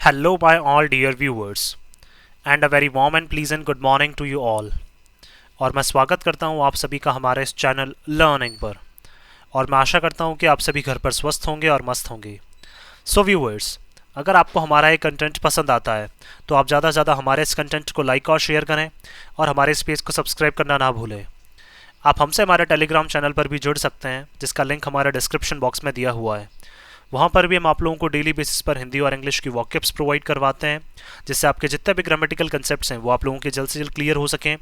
Hello, my all dear viewers, and a very warm and pleasant good morning to you all. और मैं स्वागत करता हूँ आप सभी का हमारे इस चैनल लर्निंग पर। और मैं आशा करता हूँ कि आप सभी घर पर स्वस्थ होंगे और मस्त होंगे। सो व्यूअर्स, अगर आपको हमारा ये कंटेंट पसंद आता है तो आप ज़्यादा से ज़्यादा हमारे इस कंटेंट को लाइक और शेयर करें और हमारे इस पेज को सब्सक्राइब करना ना भूलें। आप हमसे हमारे टेलीग्राम चैनल पर भी जुड़ सकते हैं, जिसका लिंक हमारे डिस्क्रिप्शन बॉक्स में दिया हुआ है। वहाँ पर भी हम आप लोगों को डेली बेसिस पर हिंदी और इंग्लिश की वॉकअप्स प्रोवाइड करवाते हैं, जिससे आपके जितने भी ग्रामेटिकल कंसेप्ट्स हैं वो आप लोगों के जल्द से जल्द क्लियर हो सकें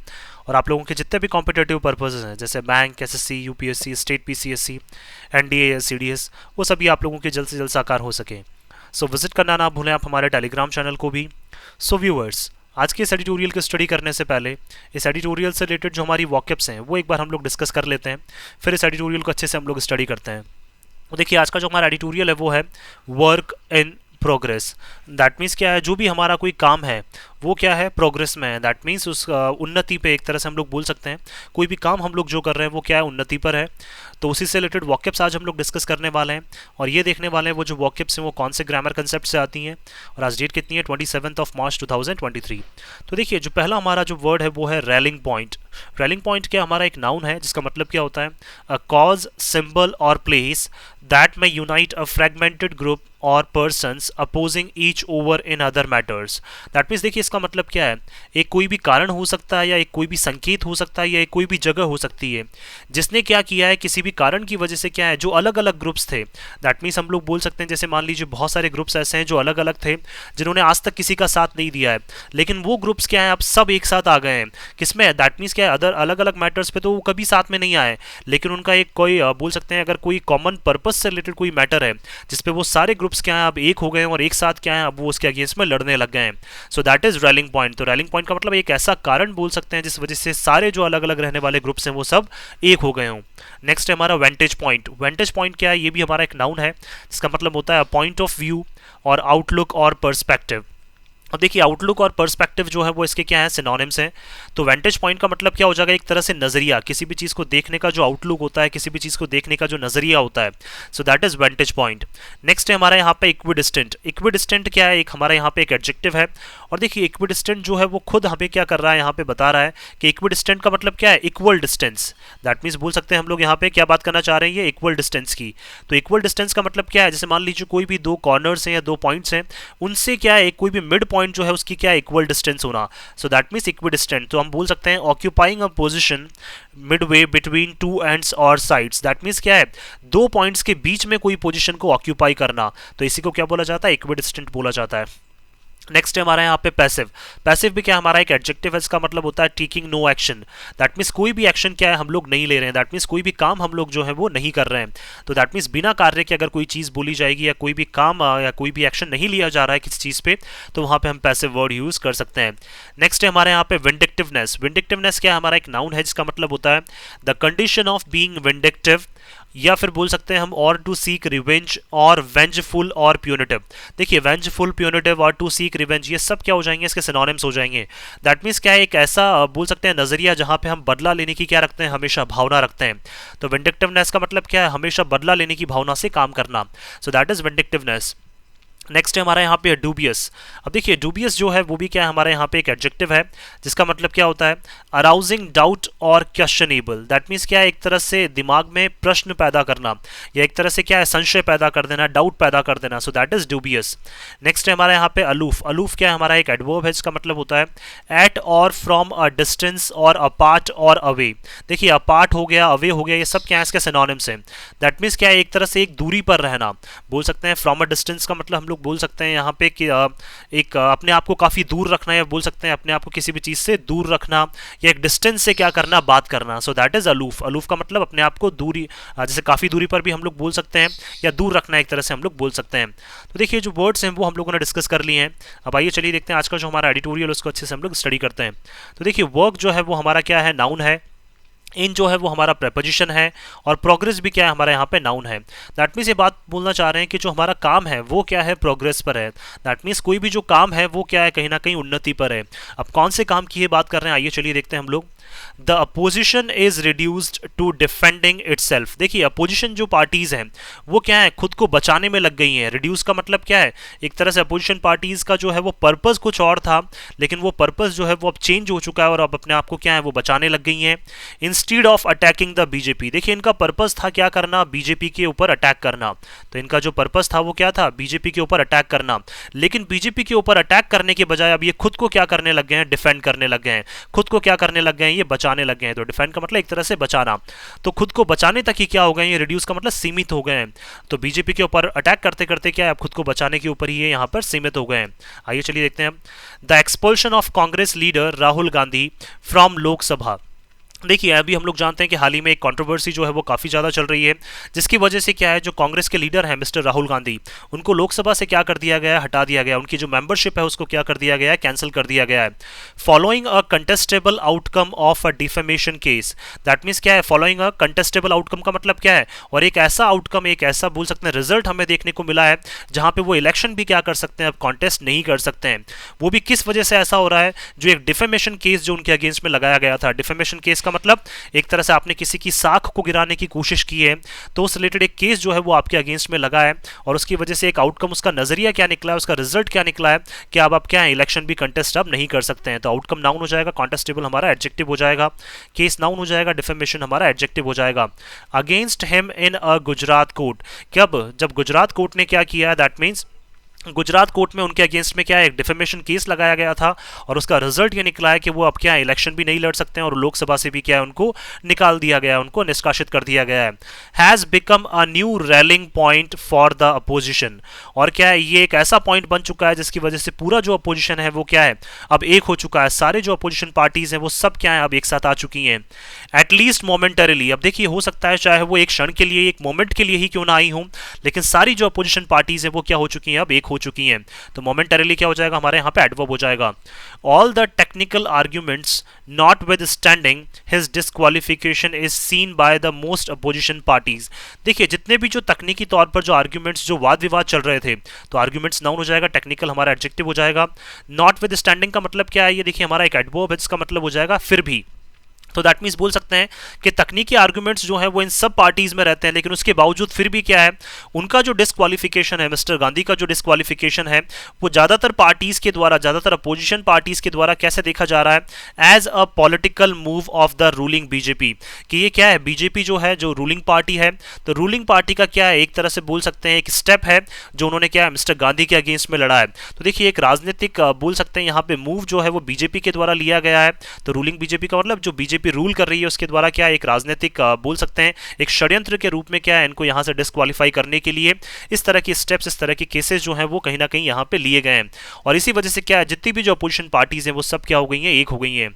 और आप लोगों के जितने भी कॉम्पिटेटिव पर्पसेस हैं जैसे bank, SSC, UPSC, state PCSC, NDA, CDS, वो सभी आप लोगों के जल्द से जल्द साकार हो सकें। सो विजिट करना ना भूलें आप हमारे टेलीग्राम चैनल को भी। सो व्यूअर्स, आज के इस एडिटोरियल की स्टडी करने से पहले इस एडिटोरियल से रिलेटेड जो हमारी वॉकअप्स हैं वो एक बार हम लोग डिस्कस कर लेते हैं, फिर इस एडिटोरियल को अच्छे से हम लोग स्टडी करते हैं। तो देखिए, आज का जो हमारा एडिटोरियल है वो है work in progress. That means क्या है, जो भी हमारा कोई काम है वो क्या है, प्रोग्रेस में है। दैट मीन्स उस उन्नति पे एक तरह से हम लोग बोल सकते हैं। कोई भी काम हम लोग जो कर रहे हैं वो क्या है, उन्नति पर है। तो उसी से रिलेटेड वॉकअप्स आज हम लोग डिस्कस करने वाले हैं और ये देखने वाले हैं वो जो वॉकअप्स हैं वो कौन से ग्रामर कंसेप्ट से आती हैं। और आज डेट कितनी है, 27 मार्च 2023। तो देखिए, जो पहला हमारा जो वर्ड है वो है रैलिंग पॉइंट। रैलिंग पॉइंट क्या हमारा एक नाउन है, जिसका मतलब क्या होता है, अ कॉज, सिंबल और place that may unite a fragmented group और persons opposing each over in other matters। That means देखिए, इसका मतलब क्या है, एक कोई भी कारण हो सकता है या एक कोई भी संकेत हो सकता है या एक कोई भी जगह हो सकती है जिसने क्या किया है, किसी भी कारण की वजह से क्या है, जो अलग अलग ग्रुप्स थे। दैट मीन्स हम लोग बोल सकते हैं, जैसे मान लीजिए बहुत सारे ग्रुप्स ऐसे हैं जो अलग अलग थे, जिन्होंने आज तक किसी का साथ नहीं दिया है, लेकिन वो ग्रुप्स क्या है, अब सब एक साथ आ गए हैं। किसमें? दैट मीन्स क्या है, अदर अलग अलग मैटर्स पे तो वो कभी साथ में नहीं आए, लेकिन उनका एक कोई बोल सकते हैं, अगर कोई कॉमन पर्पज से रिलेटेड कोई मैटर है जिसपे वो सारे ग्रुप्स क्या है अब एक हो गए हैं और एक साथ क्या है, अब वो उसके अगेंस्ट में लड़ने लग गए हैं। सो दैट इज रैलिंग पॉइंट। तो रैलिंग पॉइंट का मतलब एक ऐसा कारण बोल सकते हैं जिस वजह से सारे जो अलग अलग रहने वाले ग्रुप्स हैं वो सब एक हो गए हों। नेक्स्ट है हमारा वेंटेज पॉइंट। वेंटेज पॉइंट क्या है, ये भी हमारा एक नाउन है, जिसका मतलब होता है पॉइंट ऑफ व्यू और आउटलुक और पर्सपेक्टिव। अब देखिए, आउटलुक और पर्सपेक्टिव जो है वो इसके क्या है, सिनोनिम्स हैं। तो वेंटेज पॉइंट का मतलब क्या हो जाएगा, एक तरह से नजरिया, किसी भी चीज़ को देखने का जो आउटलुक होता है, किसी भी चीज़ को देखने का जो नजरिया होता है। सो दैट इज वेंटेज पॉइंट। नेक्स्ट है हमारा यहाँ पे इक्विडिस्टेंट। इक्विडिस्टेंट क्या है, एक हमारा यहाँ पे एक एडजेक्टिव है। और देखिए, इक्विडिस्टेंट जो है वो खुद हमें क्या कर रहा है, यहाँ पे बता रहा है कि इक्विडिस्टेंट का मतलब क्या है, इक्वल डिस्टेंस। दैट मीन्स बोल सकते हैं हम लोग यहाँ पे क्या बात करना चाह रहे हैं, ये इक्वल डिस्टेंस की। तो इक्वल डिस्टेंस का मतलब क्या है, जैसे मान लीजिए कोई भी दो कॉर्नर्स हैं या दो पॉइंट्स हैं, उनसे क्या है, कोई भी मिड पॉइंट जो है उसकी क्या है, इक्वल डिस्टेंस होना। So that means equidistant. तो हम बोल सकते हैं occupying a position Midway between two ends और साइड्स। दैट मीन्स क्या है, दो पॉइंट्स के बीच में कोई पोजीशन को ऑक्यूपाई करना, तो इसी को क्या बोला जाता है, इक्विडिस्टेंट बोला जाता है। नेक्स्ट है हमारा यहाँ पे पैसिव। पैसिव भी क्या हमारा एक एडजेक्टिव है, इसका मतलब होता है taking no action. That means कोई भी एक्शन क्या है हम लोग नहीं ले रहे हैं। दैट मीन्स कोई भी काम हम लोग जो है वो नहीं कर रहे हैं। तो दैट मीन्स बिना कार्य के अगर कोई चीज़ बोली जाएगी या कोई भी काम या कोई भी एक्शन नहीं लिया जा रहा है किसी चीज़ पे, तो वहाँ पे हम पैसिव वर्ड यूज़ कर सकते हैं। नेक्स्ट है हमारे यहाँ पे विंडिक्टिवनेस। विंडिक्टिवनेस क्या हमारा एक नाउन है, जिसका मतलब होता है the condition of being vindictive, या फिर बोल सकते हैं हम और टू सीक रिवेंज और वेंजफुल और प्यूनिटिव। देखिए, वेंजफुल, प्यूनिटिव और टू सीक रिवेंज, ये सब क्या हो जाएंगे, इसके सिनोनिम्स हो जाएंगे। दैट मीन्स क्या है, एक ऐसा बोल सकते हैं नजरिया जहां पे हम बदला लेने की क्या रखते हैं, हमेशा भावना रखते हैं। तो विंडिक्टिवनेस का मतलब क्या है, हमेशा बदला लेने की भावना से काम करना। So that is vindictiveness. Next है हमारा यहाँ पे डूबियस। अब देखिए, डूबियस जो है वो भी क्या है, हमारे यहाँ पे एक एडजेक्टिव है, जिसका मतलब क्या होता है, अराउजिंग डाउट और क्वेश्चनेबल। दैट मीन्स क्या है, एक तरह से दिमाग में प्रश्न पैदा करना या एक तरह से क्या है, संशय पैदा कर देना, डाउट पैदा कर देना। सो दैट इज डूबियस। नेक्स्ट है हमारे यहाँ पे अलूफ। अलूफ क्या है, हमारा एक एडवर्ब है, जिसका मतलब होता है एट और फ्रॉम अ डिस्टेंस और अपार्ट और अवे। देखिए, अपार्ट हो गया, अवे हो गया, ये सब क्या है, इसके सिनोनिम्स हैं। दैट मीन्स क्या है, एक तरह से एक दूरी पर रहना बोल सकते हैं। फ्रॉम अ डिस्टेंस का मतलब हम लोग बोल सकते हैं यहाँ पे कि एक अपने आप को काफ़ी दूर रखना, या बोल सकते हैं अपने आप को किसी भी चीज़ से दूर रखना, या एक डिस्टेंस से क्या करना, बात करना। So that is aloof. Aloof का मतलब अपने आप को दूरी, जैसे काफ़ी दूरी पर भी हम लोग बोल सकते हैं, या दूर रखना एक तरह से हम लोग बोल सकते हैं। तो देखिए, जो वर्ड्स हैं वो हम लोगों ने डिस्कस कर लिए हैं। अब आइए चलिए देखते हैं आज का जो हमारा एडिटोरियल उसको अच्छे से हम लोग स्टडी करते हैं। तो देखिए, वर्क जो है वो हमारा क्या है, नाउन है। इन जो है वो हमारा प्रेपोजिशन है, और प्रोग्रेस भी क्या है हमारा यहाँ पे नाउन है। दैट मीन्स ये बात बोलना चाह रहे हैं कि जो हमारा काम है वो क्या है, प्रोग्रेस पर है। दैट मीन्स कोई भी जो काम है वो क्या है, कहीं ना कहीं उन्नति पर है। अब कौन से काम की ये बात कर रहे हैं, आइए चलिए देखते हैं हम लोग। The opposition is reduced to defending itself. देखिए अपोजिशन जो पार्टीज हैं वो क्या है, खुद को बचाने में लग गई हैं। रिड्यूस का मतलब क्या है, एक तरह से अपोजिशन पार्टीज का जो है वो पर्पस कुछ और था, लेकिन वो पर्पस जो है वो अब चेंज हो चुका है और अब अपने आप को क्या है वो बचाने लग गई हैं। Instead of attacking the BJP, देखिए इनका पर्पस था क्या करना, बीजेपी के ऊपर अटैक करना। तो इनका जो पर्पस था वो क्या था, बीजेपी के ऊपर अटैक करना। लेकिन बीजेपी के ऊपर अटैक करने के बजाय अब ये खुद को क्या करने लग गए हैं, डिफेंड करने लग गए हैं। खुद को क्या करने लग गए हैं, ये बचाने लग गए हैं। तो डिफेंड का मतलब एक तरह से बचाना, तो खुद को बचाने तक ही क्या हो गए, ये रिड्यूस का मतलब सीमित हो गए हैं। तो बीजेपी के ऊपर अटैक करते करते क्या है, अब खुद को बचाने के ऊपर ही ये यहाँ पर सीमित हो गए हैं। आइए चलिए देखते हैं। The expulsion of Congress leader Rahul Gandhi from Lok Sabha. देखिए अभी हम लोग जानते हैं कि हाल ही में एक कंट्रोवर्सी जो है वो काफ़ी ज़्यादा चल रही है, जिसकी वजह से क्या है, जो कांग्रेस के लीडर हैं मिस्टर राहुल गांधी, उनको लोकसभा से क्या कर दिया गया है, हटा दिया गया। उनकी जो मेंबरशिप है उसको क्या कर दिया गया है, कैंसिल कर दिया गया है। Following a contestable outcome of a defamation case. That means क्या है, फॉलोइंग अ कंटेस्टेबल आउटकम का मतलब क्या है, और एक ऐसा आउटकम, एक ऐसा बोल सकते हैं रिजल्ट हमें देखने को मिला है जहां पे वो इलेक्शन भी क्या कर सकते हैं, अब कॉन्टेस्ट नहीं कर सकते हैं। वो भी किस वजह से ऐसा हो रहा है, जो एक डिफेमेशन केस जो उनके अगेंस्ट में लगाया गया था। डिफेमेशन केस का मतलब एक तरह से आपने किसी की साख को गिराने की कोशिश की है, तो उस रिलेटेड एक केस जो है वो आपके अगेंस्ट में लगा है, और उसकी वजह से एक आउटकम, उसका नजरिया क्या निकला है, उसका रिजल्ट क्या निकला है कि अब आप क्या है, इलेक्शन भी कंटेस्ट अब नहीं कर सकते हैं। तो आउटकम नाउन हो जाएगा, कॉन्टेस्टेबल हमारा एडजेक्टिव हो जाएगा, केस नाउन हो जाएगा, डिफेमेशन हमारा एडजेक्टिव हो जाएगा। Against him in a Gujarat court, कब, जब गुजरात कोर्ट ने क्या किया, दैट मीन्स गुजरात कोर्ट में उनके अगेंस्ट में क्या है, एक डिफेमेशन केस लगाया गया था, और उसका रिजल्ट ये निकला है कि वो अब क्या है, इलेक्शन भी नहीं लड़ सकते हैं, और लोकसभा से भी क्या है, उनको निकाल दिया गया है, उनको निष्कासित कर दिया गया है। Has become a new railing point for the opposition, और क्या है, ये एक ऐसा पॉइंट बन चुका है जिसकी वजह से पूरा जो अपोजिशन है वो क्या है, अब एक हो चुका है। सारे जो अपोजिशन पार्टीज हैं वो सब क्या है, अब एक साथ आ चुकी हैं, एटलीस्ट मोमेंटरीली। अब देखिए हो सकता है चाहे वो एक क्षण के लिए, एक मोमेंट के लिए ही क्यों ना आई हूं, लेकिन सारी जो अपोजिशन पार्टीज है वो क्या हो चुकी हैं, अब एक हो चुकी हैं। तो मोमेंटरीली क्या हो जाएगा, हमारे यहाँ पे एडवर्ब हो जाएगा। All the technical arguments not with standing his disqualification is seen by the most opposition parties. देखिए जितने भी जो तकनीकी तौर पर जो आर्ग्यूमेंट्स, जो वाद विवाद चल रहे थे, तो आर्ग्यूमेंट्स नाउन हो जाएगा, टेक्निकल हमारा एडजेक्टिव हो जाएगा। नॉट विद स्टैंडिंग का मतलब क्या है, ये देखिए हमारा एक एडवर्ब है जिसका मतलब हो जाएगा फिर भी। तो दैट मीन्स बोल सकते हैं कि तकनीकी आर्गुमेंट्स जो है वो इन सब पार्टीज में रहते हैं, लेकिन उसके बावजूद फिर भी क्या है, उनका जो डिस्क्वालिफिकेशन है, मिस्टर गांधी का जो डिस्क्वालिफिकेशन है, वो ज्यादातर पार्टीज के द्वारा, ज्यादातर अपोजिशन पार्टीज के द्वारा कैसे देखा जा रहा है, as a political move of the ruling BJP. कि ये क्या है, बीजेपी जो है, जो रूलिंग पार्टी है, तो रूलिंग पार्टी का क्या है, एक तरह से बोल सकते हैं एक स्टेप है जो उन्होंने क्या है, मिस्टर गांधी के अगेंस्ट में लड़ा है। तो देखिए एक राजनीतिक बोल सकते हैं यहाँ पे मूव जो है वो बीजेपी के द्वारा लिया गया है। तो रूलिंग बीजेपी का मतलब जो बीजेपी रूल कर रही है उसके द्वारा क्या एक राजनीतिक बोल सकते हैं एक षड्यंत्र के रूप में क्या है, इनको यहां से डिस्क्वालीफाई करने के लिए इस तरह के स्टेप्स, इस तरह के केसेस जो हैं वो कहीं ना कहीं यहां पे लिए गए हैं। और इसी वजह से क्या है, जितनी भी जो अपोजिशन पार्टीज हैं वो सब क्या हो गई हैं, एक हो गई हैं।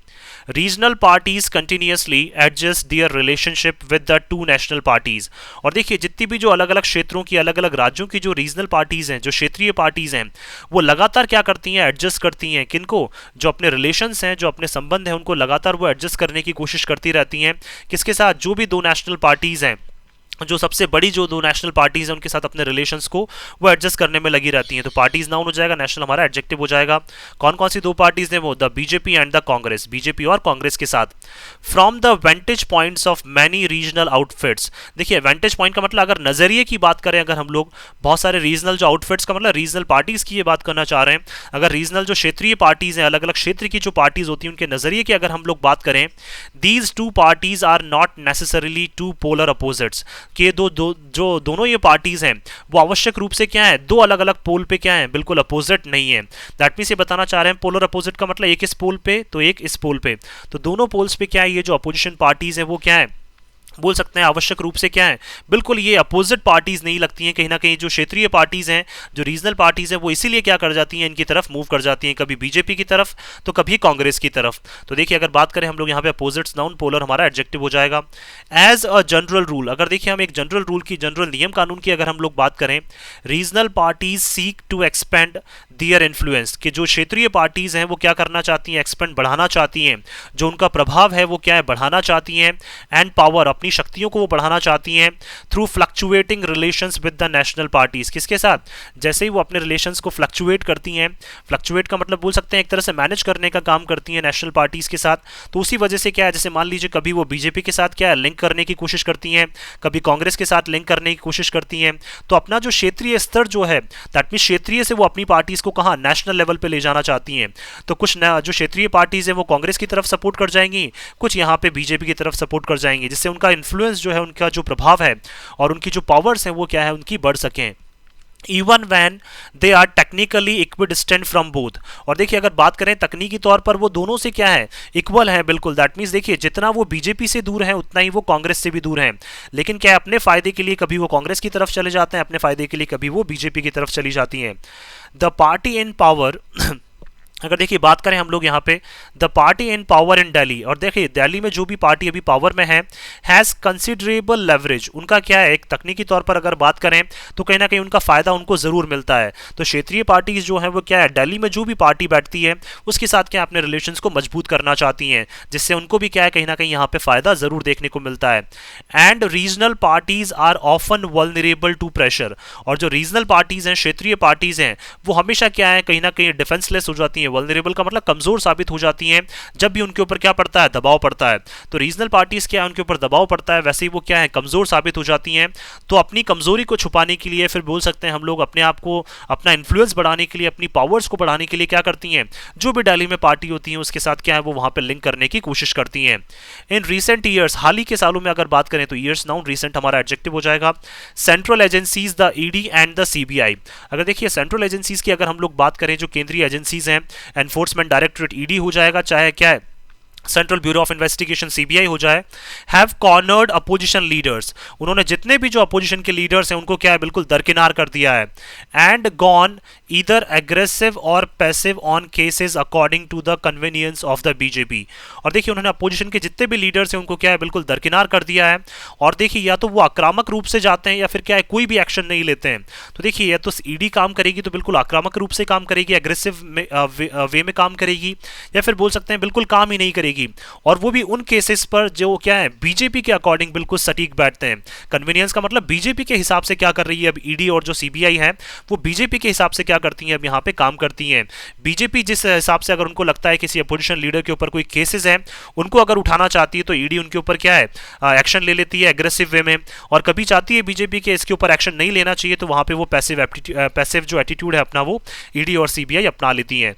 Regional parties continuously adjust their relationship with the two national parties. और देखिए जितनी भी जो अलग अलग क्षेत्रों की, अलग अलग राज्यों की जो रीजनल पार्टीज हैं, जो क्षेत्रीय पार्टीज हैं, वो लगातार क्या करती हैं, एडजस्ट करती हैं किनको, जो अपने रिलेशंस हैं, जो अपने संबंध हैं, उनको लगातार वो एडजस्ट करने की कोशिश करती रहती हैं। किसके साथ, जो भी दो नेशनल पार्टीज हैं, जो सबसे बड़ी जो दो नेशनल पार्टीज हैं उनके साथ अपने रिलेशंस को वो एडजस्ट करने में लगी रहती हैं। तो पार्टीज नाउन हो जाएगा, नेशनल हमारा एडजेक्टिव हो जाएगा। कौन कौन सी दो पार्टीज हैं वो, the BJP and the Congress, BJP और कांग्रेस के साथ। From the vantage points of many regional outfits. देखिए वेंटेज पॉइंट का मतलब अगर नजरिए की बात करें, अगर हम लोग बहुत सारे रीजनल जो आउटफिट्स का मतलब रीजनल पार्टीज की ये बात करना चाह रहे हैं, अगर रीजनल जो क्षेत्रीय पार्टीज हैं, अलग अलग क्षेत्र की जो पार्टीज होती हैं, उनके नजरिए की अगर हम लोग बात करें, these two parties are not necessarily two polar opposites, के जो दोनों ये पार्टीज हैं वो आवश्यक रूप से क्या है, दो अलग अलग पोल पे क्या है, बिल्कुल अपोजिट नहीं है। दैट मींस ये बताना चाह रहे हैं पोलर अपोजिट का मतलब एक इस पोल पे तो एक इस पोल पे, तो दोनों पोल्स पे क्या है, ये जो अपोजिशन पार्टीज हैं वो क्या है, बोल सकते हैं आवश्यक रूप से क्या है, बिल्कुल ये अपोजिट पार्टीज नहीं लगती हैं। कहीं ना कहीं जो क्षेत्रीय पार्टीज हैं, जो रीजनल पार्टीज हैं, वो इसीलिए क्या कर जाती हैं, इनकी तरफ मूव कर जाती हैं, कभी बीजेपी की तरफ तो कभी कांग्रेस की तरफ। तो देखिए अगर बात करें हम लोग यहाँ पे अपोजिट्स नाउन, पोलर हमारा एडजेक्टिव हो जाएगा। एज अ जनरल रूल, अगर देखिए हम एक जनरल रूल की, जनरल नियम कानून की अगर हम लोग बात करें, regional parties seek to expand their influence, कि जो क्षेत्रीय पार्टीज हैं वो क्या करना चाहती हैं, एक्सपेंड बढ़ाना चाहती हैं, जो उनका प्रभाव है वो क्या है, बढ़ाना चाहती हैं, एंड पावर अपनी शक्तियों को वो बढ़ाना चाहती हैं, through fluctuating relations with the national parties, किसके साथ, जैसे ही वो अपने रिलेशंस को फ्लक्चुएट करती हैं, फ्लक्चुएट का मतलब बोल सकते हैं एक तरह से मैनेज करने का काम करती हैं नेशनल पार्टीज के साथ, तो उसी वजह से क्या है, जैसे मान लीजिए कभी वो बीजेपी के साथ क्या है लिंक करने की कोशिश करती हैं, कभी कांग्रेस के साथ लिंक करने की कोशिश करती हैं, तो अपना जो क्षेत्रीय स्तर जो है, दैट मीन क्षेत्रीय से वो अपनी पार्टीज को कहाँ, नेशनल लेवल पे ले जाना चाहती हैं। तो कुछ जो क्षेत्रीय पार्टीज है वो कांग्रेस की तरफ सपोर्ट कर जाएंगी, कुछ यहाँ पे बीजेपी की तरफ सपोर्ट कर जाएंगे, जिससे उनका इन्फ्लुएंस जो है, उनका जो प्रभाव है और उनकी जो पावर्स हैं वो क्या है, उनकी बढ़ सकें, even when they are technically equidistant from both. और देखिए अगर बात करें तकनीकी तौर पर वो दोनों से क्या है, इक्वल है बिल्कुल। दैट मीन्स देखिए जितना वो बीजेपी से दूर है उतना ही वो कांग्रेस से भी दूर है, लेकिन क्या है अपने फायदे के लिए कभी वो कांग्रेस की तरफ चले जाते हैं, अपने फायदे के लिए कभी वो बीजेपी की तरफ चली जाती हैं। द पार्टी इन पावर अगर देखिए बात करें हम लोग यहाँ पे, the party in power in Delhi, और देखिए दिल्ली में जो भी पार्टी अभी पावर में है, हैज़ कंसिडरेबल लेवरेज, उनका क्या है, एक तकनीकी तौर पर अगर बात करें तो कहीं ना कहीं उनका फायदा उनको जरूर मिलता है। तो क्षेत्रीय पार्टीज जो है वो क्या है, दिल्ली में जो भी पार्टी बैठती है उसके साथ क्या अपने रिलेशंस को मजबूत करना चाहती हैं, जिससे उनको भी क्या है कहीं ना कहीं यहाँ पे फायदा जरूर देखने को मिलता है। And regional parties are often vulnerable to pressure, और जो रीजनल पार्टीज हैं, क्षेत्रीय पार्टीज हैं, वो हमेशा क्या है कहीं ना कहीं डिफेंसलेस हो जाती हैं। वल्नरेबल का मतलब कमजोर साबित हो जाती हैं जब भी उनके ऊपर क्या पड़ता है, दबाव पड़ता है। तो रीजनल पार्टीज क्या है, उनके ऊपर दबाव पड़ता है, वैसे ही वो क्या है, कमजोर साबित हो जाती हैं। तो अपनी कमजोरी को छुपाने के लिए, फिर बोल सकते हैं हम लोग अपने आप को, अपना इन्फ्लुएंस बढ़ाने के लिए, अपनी पावर्स को बढ़ाने के लिए क्या करती हैं, जो भी दिल्ली में पार्टी होती है उसके साथ क्या है वो वहां पर लिंक करने की कोशिश करती हैं। इन रिसेंट ईयर्स, हाल ही के सालों में अगर बात करें तो ईयर्स नाउन, रिसेंट हमारा एडजेक्टिव हो जाएगा। Central agencies the ED and the CBI, अगर देखिए सेंट्रल एजेंसीज की अगर हम लोग बात करें, जो केंद्रीय एजेंसीज हैं, एनफोर्समेंट डायरेक्टरेट ईडी हो जाएगा, चाहे क्या है central bureau of investigation CBI हो जाए, हैव कॉर्नर्ड अपोजिशन लीडर्स, उन्होंने जितने भी जो अपोजिशन के लीडर्स हैं उनको क्या है बिल्कुल दरकिनार कर दिया है। And gone either aggressive or passive on cases according to the convenience of the BJP, और देखिए उन्होंने अपोजिशन के जितने भी लीडर्स हैं उनको क्या है बिल्कुल दरकिनार कर दिया है। और देखिए या तो वो आक्रामक रूप से जाते हैं या फिर क्या है कोई भी एक्शन नहीं लेते हैं। तो देखिए या तो ईडी काम करेगी तो बिल्कुल आक्रामक रूप से काम करेगी, एग्रेसिव वे में काम करेगी, या फिर बोल सकते हैं बिल्कुल काम ही नहीं करेगी, और वो भी उन केसेस पर जो क्या है बीजेपी के अकॉर्डिंग बिल्कुल सटीक बैठते हैं। कन्वीनियंस का मतलब बीजेपी के हिसाब से क्या कर रही है अब ईडी और जो सीबीआई है वो बीजेपी के हिसाब से क्या करती हैं, अब यहाँ पे काम करती हैं। बीजेपी जिस हिसाब से अगर उनको लगता है किसी अपोजिशन लीडर के ऊपर कोई केसेस हैं, उनको अगर उठाना चाहती है तो ईडी उनके ऊपर क्या है एक्शन ले लेती है एग्रेसिव वे में, और कभी चाहती है बीजेपी के इसके ऊपर एक्शन नहीं लेना चाहिए तो वहां पे वो पैसिव जो एटीट्यूड है अपना वो ईडी और सीबीआई अपना लेती हैं।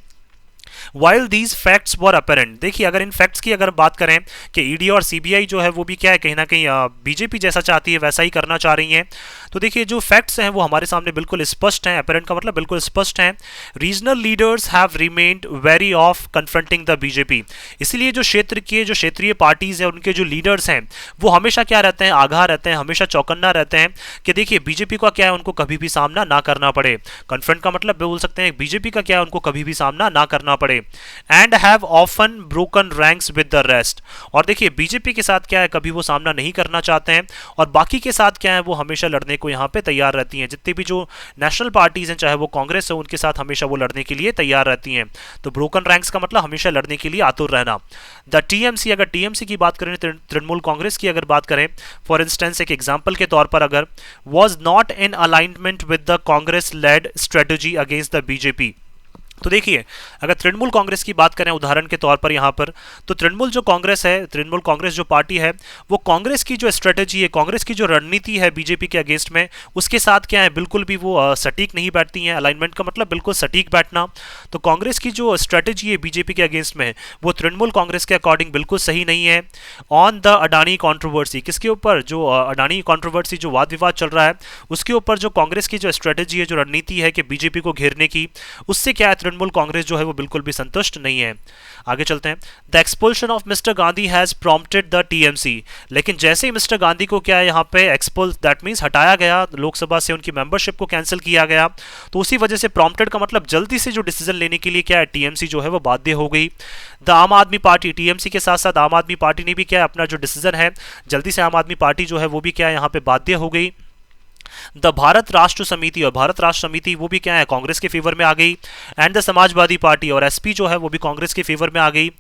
While these facts were apparent, देखिए अगर इन फैक्ट्स की अगर बात करें कि ईडी और सीबीआई जो है वो भी क्या है कहीं ना कहीं बीजेपी जैसा चाहती है वैसा ही करना चाह रही हैं, तो देखिए जो फैक्ट्स हैं वो हमारे सामने बिल्कुल स्पष्ट हैं। अपेरेंट का मतलब बिल्कुल स्पष्ट हैं। Regional leaders have remained very of confronting the BJP, इसलिए जो क्षेत्र के जो क्षेत्रीय पार्टीज हैं उनके जो लीडर्स हैं वो हमेशा क्या रहते हैं, आगाह रहते हैं, हमेशा चौकन्ना रहते हैं कि देखिए बीजेपी का क्या है उनको कभी भी सामना ना करना पड़े। कन्फ्रंट का मतलब बोल सकते हैं बीजेपी का क्या है उनको कभी भी सामना ना करना पड़े। And have often broken ranks with the rest, और देखिए बीजेपी के साथ क्या है कभी वो सामना नहीं करना चाहते हैं, और बाकी के साथ क्या है वो हमेशा लड़ने को यहाँ पे तैयार रहती हैं। जितनी भी जो नेशनल पार्टीज हैं चाहे वो कांग्रेस हो उनके साथ हमेशा वो लड़ने के लिए तैयार रहती हैं। तो ब्रोकन रैंक्स का मतलब हमेशा लड़ने के लिए आतुर रहना। द टीएमसी, अगर टीएमसी की बात करें, तृणमूल कांग्रेस की अगर बात करें फॉर इंस्टेंस एक एग्जाम्पल के तौर पर, अगर was not in alignment with the Congress led strategy against the BJP, तो देखिए अगर तृणमूल कांग्रेस की बात करें उदाहरण के तौर पर यहाँ पर, तो तृणमूल जो कांग्रेस है, तृणमूल कांग्रेस जो पार्टी है वो कांग्रेस की जो स्ट्रेटेजी है, कांग्रेस की जो रणनीति है बीजेपी के अगेंस्ट में, उसके साथ क्या है बिल्कुल भी वो सटीक नहीं बैठती हैं। अलाइनमेंट का मतलब बिल्कुल सटीक बैठना। तो कांग्रेस की जो स्ट्रेटेजी है बीजेपी के अगेंस्ट में वो तृणमूल कांग्रेस के अकॉर्डिंग बिल्कुल सही नहीं है। ऑन द अडानी कॉन्ट्रोवर्सी, किसके ऊपर, जो अडानी कॉन्ट्रोवर्सी जो वाद विवाद चल रहा है उसके ऊपर जो कांग्रेस की जो स्ट्रेटेजी है, जो रणनीति है कि बीजेपी को घेरने की, उससे क्या है तृणमूल कांग्रेस जो है वो बिल्कुल भी संतुष्ट नहीं है। आगे चलते हैं। The expulsion of mister Gandhi has prompted the TMC, लेकिन जैसे ही मिस्टर गांधी को क्या है यहाँ पे एक्सपल्स, दैट मीन्स हटाया गया लोकसभा से, उनकी मेंबरशिप को कैंसिल किया गया, तो उसी वजह से प्रॉम्प्टेड का मतलब जल्दी से जो डिसीजन लेने के लिए क्या है टीएमसी जो है वो बाध्य हो गई। द आम आदमी पार्टी, टीएमसी के साथ साथ आम आदमी पार्टी ने भी क्या है अपना जो डिसीजन है जल्दी से, आम आदमी पार्टी जो है वो भी क्या है यहाँ पे बाध्य हो गई। द भारत राष्ट्र समिति, और भारत राष्ट्र समिति वो भी क्या है कांग्रेस के फेवर में आ गई। एंड द समाजवादी पार्टी और एसपी जो है वो भी कांग्रेस के फेवर में आ गई।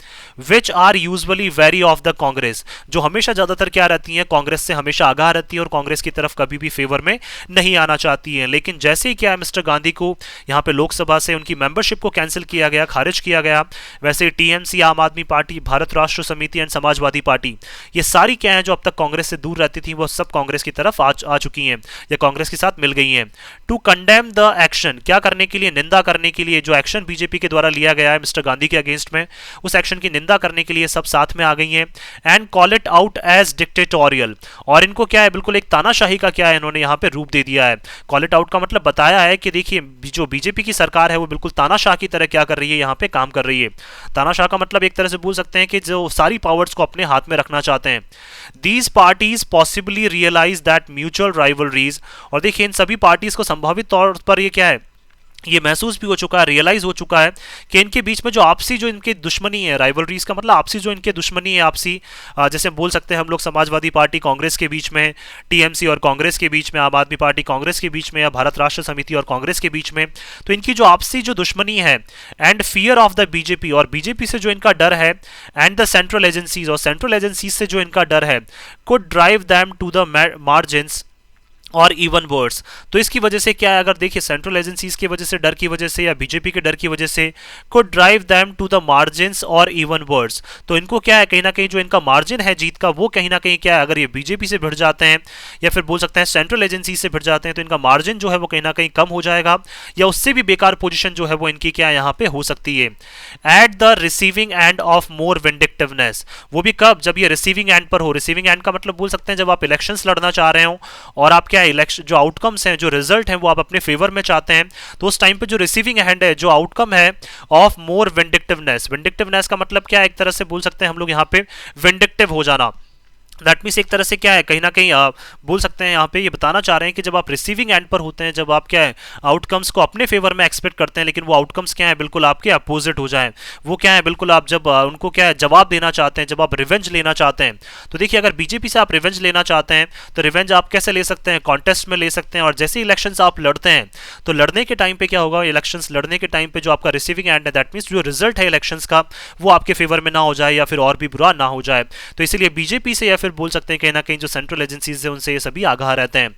Which are usually very of the Congress, जो हमेशा ज्यादातर क्या रहती हैं कांग्रेस से हमेशा आगाह रहती है और कांग्रेस की तरफ कभी भी फेवर में नहीं आना चाहती है। लेकिन जैसे ही क्या है मिस्टर गांधी को यहाँ पे लोकसभा से उनकी मेंबरशिप को कैंसिल किया गया, खारिज किया गया, वैसे टीएमसी, आम आदमी पार्टी, भारत राष्ट्र समिति एंड समाजवादी पार्टी, ये सारी क्या है जो अब तक कांग्रेस से दूर रहती थी वो सब कांग्रेस की तरफ आ चुकी हैं या कांग्रेस के साथ मिल गई हैं। टू कंडेम द एक्शन, क्या करने के लिए, निंदा करने के लिए, जो एक्शन बीजेपी के द्वारा लिया गया है मिस्टर गांधी के अगेंस्ट में, उस एक्शन की निंदा करने के लिए सब साथ में आ गई हैं। And call it out as dictatorial, और इनको क्या है बिल्कुल एक तानाशाही का क्या है इन्होंने यहाँ पे रूप दे दिया है। कॉल इट आउट का मतलब बताया है कि देखिए जो बीजेपी की सरकार है वो बिल्कुल तानाशाह की तरह क्या कर रही है, यहाँ पे काम कर रही है। तानाशाह का मतलब एक तरह से बोल सकते हैं कि जो सारी पावर्स को अपने हाथ में रखना चाहते हैं। These parties possibly realise that mutual rivalries, और देखिए इन सभी पार्टीज को संभावित तौर पर ये क्या है, ये महसूस भी हो चुका है, रियलाइज हो चुका है कि इनके बीच में जो आपसी जो इनकी दुश्मनी है, राइवलरीज का मतलब आपसी जो इनके दुश्मनी है, आपसी जैसे बोल सकते हैं हम लोग समाजवादी पार्टी कांग्रेस के बीच में, टीएमसी और कांग्रेस के बीच में, आम आदमी पार्टी कांग्रेस के बीच में, या भारत राष्ट्र समिति और कांग्रेस के बीच में, तो इनकी जो आपसी जो दुश्मनी है, and fear of the BJP, और बीजेपी से जो इनका डर है, एंड द सेंट्रल एजेंसीज, और सेंट्रल एजेंसीज से जो इनका डर है, could drive them to the margins or even worse. तो इसकी वजह से क्या है, अगर देखिए सेंट्रल एजेंसीज की वजह से, डर की वजह से, या बीजेपी के डर की वजह से, को drive them to the margins or even worse, तो इनको क्या है कहीं ना कहीं जो इनका मार्जिन है जीत का वो कहीं ना कहीं क्या है, अगर ये बीजेपी से भिड़ जाते हैं या फिर बोल सकते हैं सेंट्रल एजेंसी से भिड़ जाते हैं, तो इनका मार्जिन जो है वो कहीं ना कहीं कम हो जाएगा, या उससे भी बेकार पोजिशन जो है वो इनकी क्या यहाँ पे हो सकती है। At the receiving end of more vindictiveness, वो भी कब, जब ये रिसीविंग एंड पर हो। रिसीविंग एंड का मतलब बोल सकते हैं जब आप इलेक्शंस लड़ना चाह रहे हो और आप क्या इलेक्शन जो आउटकम्स हैं, जो रिजल्ट हैं वो आप अपने फेवर में चाहते हैं, तो उस टाइम पे जो रिसीविंग हैंड है, जो आउटकम है ऑफ मोर विंडिक्टिवनेस, विंडिक्टिवनेस का मतलब क्या है, एक तरह से बोल सकते हैं हम लोग यहाँ पे विंडिक्टिव हो जाना। दैट मीन्स एक तरह से क्या है कहीं ना कहीं बोल सकते हैं यहाँ पे ये बताना चाह रहे हैं कि जब आप रिसीविंग एंड पर होते हैं, जब आप क्या है आउटकम्स को अपने फेवर में एक्सपेक्ट करते हैं, लेकिन वो आउटकम्स क्या है बिल्कुल आपके अपोजिट हो जाएं, वो क्या है बिल्कुल आप जब उनको क्या है जवाब देना चाहते हैं, जब आप रिवेंज लेना चाहते हैं, तो देखिए अगर बीजेपी से आप रिवेंज लेना चाहते हैं तो रिवेंज आप कैसे ले सकते हैं, कॉन्टेस्ट में ले सकते हैं, और जैसे इलेक्शंस आप लड़ते हैं तो लड़ने के टाइम पे क्या होगा, इलेक्शंस लड़ने के टाइम पे जो आपका रिसीविंग एंड है, दैट मीन्स जो रिजल्ट है इलेक्शंस का वो आपके फेवर में ना हो जाए या फिर और भी बुरा ना हो जाए। तो इसीलिए बीजेपी से या फिर बोल सकते हैं कहीं ना कहीं जो सेंट्रल एजेंसीज है उनसे ये सभी आगाह रहते हैं।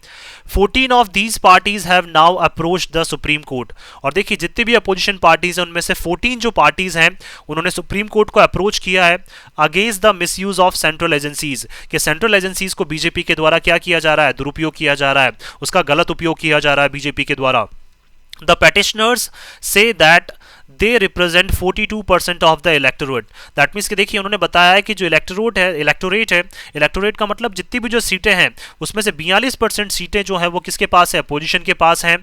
14 of these parties have now approached the supreme court, और देखिए जितनी भी अपोजिशन पार्टीज हैं उनमें से 14 जो पार्टीज हैं उन्होंने सुप्रीम कोर्ट को अप्रोच किया है against the misuse of central agencies, कि सेंट्रल एजेंसीज को बीजेपी के द्वारा क्या किया जा रहा है, दुरुपयोग किया जा रहा है, उसका गलत उपयोग किया जा रहा है बीजेपी के द्वारा। The petitioners say that they represent 42% of the electorate, that means कि देखिए उन्होंने बताया है कि जो इलेक्टोरेट है, इलेक्टोरेट का मतलब जितनी भी जो सीटें हैं उसमें से 42% सीटें जो है वो किसके पास है, अपोजिशन के पास हैं।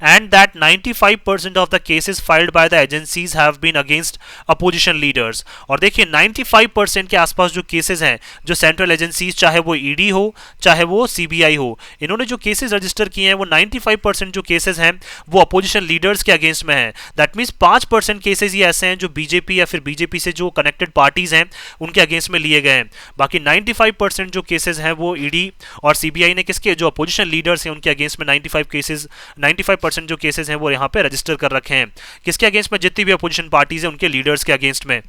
And that 95% of the cases filed by the agencies have been against opposition leaders, और देखिए 95% के आसपास जो केसेस हैं जो सेंट्रल एजेंसीज, चाहे वो ईडी हो चाहे वो सीबीआई हो, इन्होंने जो केसेस रजिस्टर किए हैं वो 95% जो केसेस हैं वो अपोजिशन लीडर्स के अगेंस्ट में है। दैट मीन्स 5% केसेस ही ऐसे हैं जो बीजेपी या फिर बीजेपी से जो कनेक्टेड पार्टीज हैं उनके अगेंस्ट में लिए गए हैं, बाकी 95% जो केसेस हैं वो ईडी और सीबीआई ने किसके, जो अपोजिशन लीडर्स हैं उनके अगेंस्ट में 95% जो केसेस हैं वो यहाँ पे रजिस्टर कर रखे हैं, किसके अगेंस्ट में, जितनी भी अपोजिशन पार्टीज हैं उनके लीडर्स के अगेंस्ट में।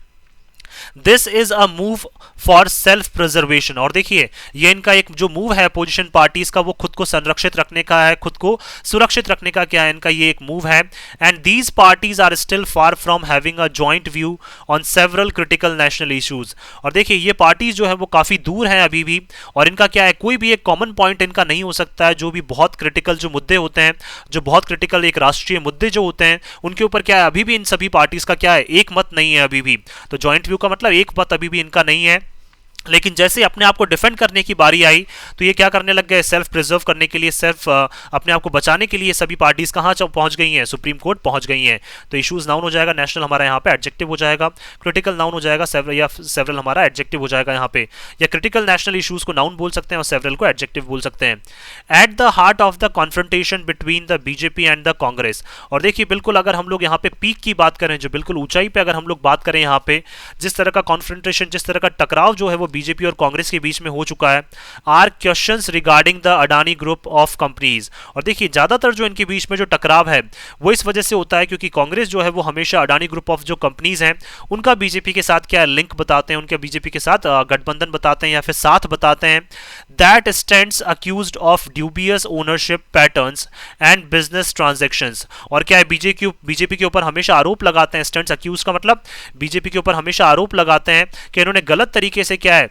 This is a move for self preservation, और देखिए ये इनका एक जो मूव है अपोजिशन पार्टीज का वो खुद को संरक्षित रखने का है, खुद को सुरक्षित रखने का क्या है इनका ये एक मूव है। And these parties are still far from having a joint view on several critical national issues, और देखिए ये पार्टीज जो है वो काफी दूर है अभी भी, और इनका क्या है कोई भी एक कॉमन पॉइंट इनका नहीं हो सकता है, जो भी बहुत क्रिटिकल जो मुद्दे होते हैं, जो बहुत क्रिटिकल एक राष्ट्रीय मुद्दे जो होते हैं उनके ऊपर क्या है अभी भी इन सभी पार्टीज का क्या है एक मत नहीं है अभी भी, तो जॉइंट व्यू का मतलब एक मत अभी भी इनका नहीं है। लेकिन जैसे अपने आप को डिफेंड करने की बारी आई तो ये क्या करने लग गए, सेल्फ प्रिजर्व करने के लिए, सेल्फ अपने आप को बचाने के लिए सभी पार्टीज कहाँ पहुंच गई हैं, सुप्रीम कोर्ट पहुंच गई हैं। तो इश्यूज नाउन हो जाएगा, नेशनल हमारा यहाँ पे एडजेक्टिव हो जाएगा, क्रिटिकल नाउन हो जाएगा, सेवरल या सेवरल हमारा एडजेक्टिव हो जाएगा यहाँ पे, या क्रिटिकल नेशनल इश्यूज को नाउन बोल सकते हैं और सेवरल को एडजेक्टिव बोल सकते हैं। At the heart of the confrontation between the BJP and the Congress, और देखिए बिल्कुल अगर हम लोग यहाँ पे पीक की बात करें, जो बिल्कुल ऊंचाई पे अगर हम लोग बात करें यहाँ पे, जिस तरह का कॉन्फ्रंटेशन, जिस तरह का टकराव जो है वो बीजेपी और कांग्रेस के बीच में हो चुका है, are questions regarding the Adani group of companies. और देखिए ज्यादातर जो इनके बीच में जो टकराव है वो इस वजह से होता है क्योंकि कांग्रेस जो है वो हमेशा अडानी ग्रुप ऑफ जो कंपनीज हैं उनका बीजेपी के साथ क्या लिंक बताते हैं, उनके बीजेपी के साथ गठबंधन बताते हैं या फिर साथ बताते हैं। That stands accused of dubious ownership patterns and business transactions. और क्या है, बीजेपी के ऊपर हमेशा आरोप लगाते हैं, स्टैंड्स अक्यूज का मतलब बीजेपी के ऊपर हमेशा आरोप लगाते हैं कि इन्होंने गलत तरीके से क्या है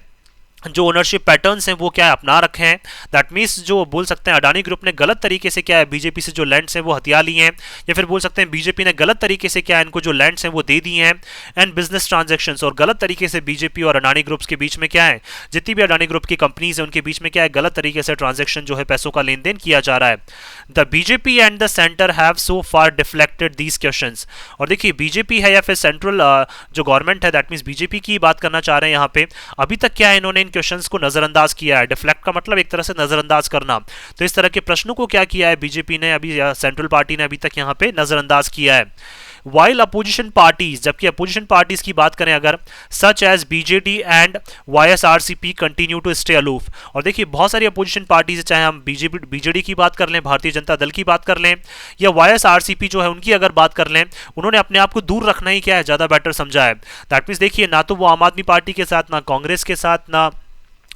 जो ओनरशिप पैटर्न्स हैं वो क्या है अपना रखे हैं। दैट मीन्स जो बोल सकते हैं अडानी ग्रुप ने गलत तरीके से क्या है बीजेपी से जो लैंड्स हैं वो हथिया लिए हैं, या फिर बोल सकते हैं बीजेपी ने गलत तरीके से क्या है इनको जो लैंड्स हैं वो दे दिए हैं। एंड बिजनेस ट्रांजैक्शंस, और गलत तरीके से बीजेपी और अडानी ग्रुप्स के बीच में क्या है, जितनी भी अडानी ग्रुप की कंपनीज है उनके बीच में क्या है गलत तरीके से ट्रांजैक्शन जो है पैसों का लेन देन किया जा रहा है। The BJP and the centre have so far deflected these questions. और देखिए बीजेपी है या फिर सेंट्रल जो गवर्नमेंट है, दैट मीन्स बीजेपी की बात करना चाह रहे हैं यहाँ पे, अभी तक क्या है इन्होंने इन क्वेश्चंस को नजरअंदाज किया है। डिफ्लेक्ट का मतलब एक तरह से नजरअंदाज करना, तो इस तरह के प्रश्नों को क्या किया है बीजेपी ने अभी, सेंट्रल पार्टी ने अभी तक यहाँ पे नजरअंदाज किया है। वाइल अपोजिशन पार्टीज, जबकि अपोजिशन पार्टीज की बात करें अगर, such as BJD and YSRCP continue to stay aloof. और देखिए बहुत सारी अपोजिशन पार्टीज है, चाहे हम बीजेडी की बात कर लें, भारतीय जनता दल की बात कर लें, या वाईएसआरसीपी जो है उनकी अगर बात कर लें, उन्होंने अपने आप को दूर रखना ही क्या है ज्यादा बेटर समझा है। दैट मीन्स देखिए ना तो वो आम आदमी पार्टी के साथ, ना कांग्रेस के साथ, ना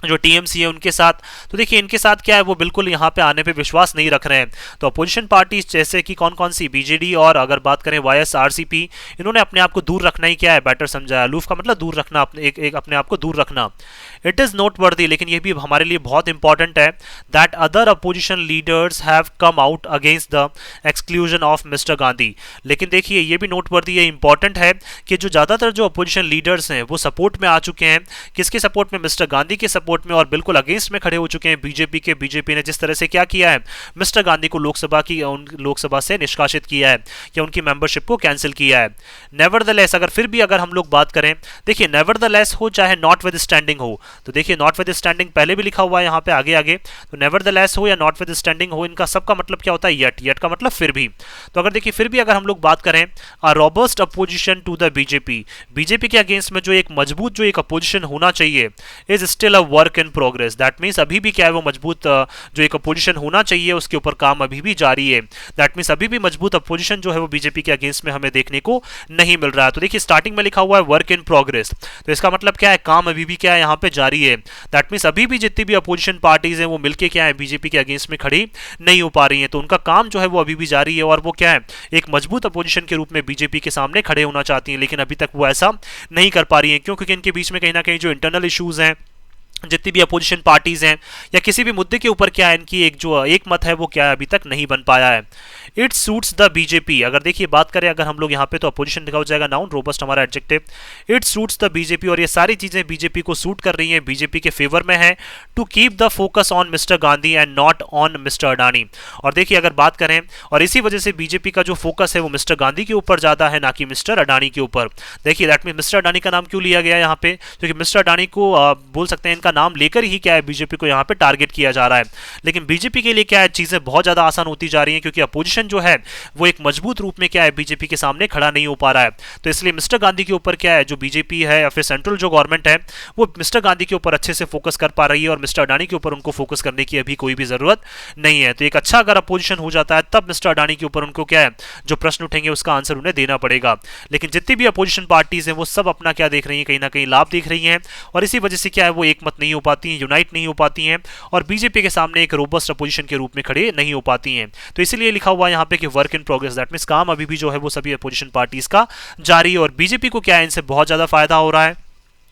जो टीएमसी है उनके साथ, तो देखिए इनके साथ क्या है वो बिल्कुल यहाँ पे आने पे विश्वास नहीं रख रहे हैं। तो अपोजिशन पार्टीज जैसे कि कौन कौन सी, बीजेडी और अगर बात करें वाईएसआरसीपी, इन्होंने अपने आप को दूर रखना ही क्या है बेटर समझा है। अलूफ का मतलब दूर रखना, एक अपने आप को दूर रखना। इट इज नोट वर्दी, लेकिन ये भी हमारे लिए बहुत इंपॉर्टेंट है, that other opposition leaders have come out against the exclusion of mister Gandhi. लेकिन देखिए ये भी नोट वर्दी, ये इंपॉर्टेंट है कि जो ज्यादातर जो अपोजिशन लीडर्स हैं वो सपोर्ट में आ चुके हैं, किसके सपोर्ट में, मिस्टर गांधी के सपोर्ट में, और बिल्कुल अगेंस्ट में खड़े हो चुके हैं बीजेपी के। बीजेपी ने जिस तरह से क्या किया है, मिस्टर गांधी को लोकसभा से निष्कासित किया है या उनकी मेंबरशिप को कैंसिल किया है। नेवरदलेस, अगर फिर भी अगर हम लोग बात करें, देखिए नेवरदलेस हो चाहे नॉट विद स्टैंडिंग हो, तो देखिए नॉट विद स्टैंडिंग पहले भी लिखा हुआ है यहाँ पे आगे आगे, तो नेवरदलेस हो या नॉट विद स्टैंडिंग हो, इनका सबका मतलब क्या होता है, यट। यट का मतलब फिर भी। तो अगर देखिए फिर भी अगर हम लोग बात करें, a robust opposition to the BJP, BJP के अगेंस्ट में जो एक मजबूत जो एक अपोजिशन होना चाहिए, is still a work in progress. That means अभी भी क्या है वो मजबूत जो एक अपोजिशन होना चाहिए उसके ऊपर काम अभी भी जारी है। दैट मीन्स अभी भी मजबूत अपोजिशन जो है वो बीजेपी के अगेंस्ट में हमें देखने को नहीं मिल रहा है। तो देखिए स्टार्टिंग में लिखा हुआ है वर्क इन प्रोग्रेस, तो इसका मतलब क्या है, काम अभी भी क्या है यहाँ पे जारी है। दैट मीन्स अभी भी जितनी भी अपोजिशन पार्टीज हैं वो मिलके क्या है बीजेपी के अगेंस्ट में खड़ी नहीं हो पा रही है, तो उनका काम जो है वो अभी भी जारी है, और वो क्या है एक मजबूत अपोजिशन के रूप में बीजेपी के सामने खड़े होना चाहती हैं, लेकिन अभी तक वो ऐसा नहीं कर पा रही है। क्यों? क्योंकि इनके बीच में कहीं ना कहीं जो इंटरनल इश्यूज हैं, जितनी भी अपोजिशन पार्टीज हैं, या किसी भी मुद्दे के ऊपर क्या है इनकी एक जो एक मत है वो क्या है अभी तक नहीं बन पाया है। इट सूट्स द बीजेपी, अगर देखिए बात करें अगर हम लोग यहाँ पे, तो अपोजिशन लिखा हो जाएगा नाउन, रोबस्ट हमारा adjective. It suits the BJP, और ये सारी चीजें बीजेपी को सूट कर रही हैं, बीजेपी के फेवर में है, to keep the focus on mister Gandhi and not on mister Adani. और देखिए अगर बात करें, और इसी वजह से बीजेपी का जो फोकस है वो मिस्टर गांधी के ऊपर ज्यादा है, ना कि मिस्टर अडानी के ऊपर। देखिए दैट मीन मिस्टर अडानी का नाम क्यों लिया गया यहाँ पे, क्योंकि मिस्टर अडानी को बोल सकते हैं इनका नाम लेकर ही क्या है बीजेपी को यहाँ पे टारगेट किया जा रहा है। लेकिन बीजेपी के लिए क्या है चीजें बहुत ज्यादा आसान होती जा रही हैं, क्योंकि अपोजिशन जो है वो एक मजबूत रूप में क्या है बीजेपी के सामने खड़ा नहीं हो पा रहा है। तो इसलिए मिस्टर गांधी के ऊपर क्या है जो बीजेपी है या फिर सेंट्रल जो गवर्नमेंट है वो मिस्टर गांधी के ऊपर अच्छे से फोकस कर पा रही है, और मिस्टर अडानी के ऊपर उनको फोकस करने की अभी कोई भी जरूरत नहीं है। तो एक अच्छा अगर अपोजिशन हो जाता है तब मिस्टर अडानी के ऊपर उनको क्या है जो प्रश्न उठेंगे उसका आंसर उन्हें देना पड़ेगा। लेकिन जितनी भी अपोजिशन पार्टीज हैं वो सब अपना क्या देख रही हैं, कहीं ना कहीं लाभ देख रही हैं, और इसी वजह से क्या है वो एक मत नहीं हो पाती हैं, यूनाइट नहीं हो पाती हैं, और बीजेपी के सामने एक रोबस्ट अपोजिशन के रूप में खड़े नहीं हो पाती हैं। तो इसीलिए लिखा हुआ है यहाँ पे कि work in progress, that means काम अभी भी जो है वो सभी अपोजिशन पार्टीज का जारी है, और बीजेपी को क्या है इनसे बहुत ज्यादा फायदा हो रहा है।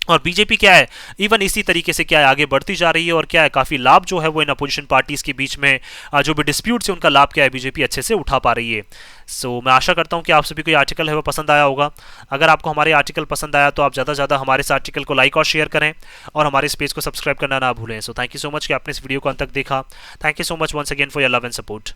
और बीजेपी क्या है, इवन इसी तरीके से क्या है आगे बढ़ती जा रही है, और क्या है काफी लाभ जो है वो इन अपोजिशन पार्टीज के बीच में जो भी डिस्प्यूट्स है उनका लाभ क्या है बीजेपी अच्छे से उठा पा रही है। सो मैं आशा करता हूं कि आप सभी को ये आर्टिकल है वो पसंद आया होगा। अगर आपको हमारे आर्टिकल पसंद आया तो आप ज़्यादा से ज़्यादा हमारे इस आर्टिकल को लाइक और शेयर करें, और हमारे इस पेज को सब्सक्राइब करना ना भूलें। So thank you so much कि आपने इस वीडियो को अंत तक देखा। Thank you so much once again for your love and support.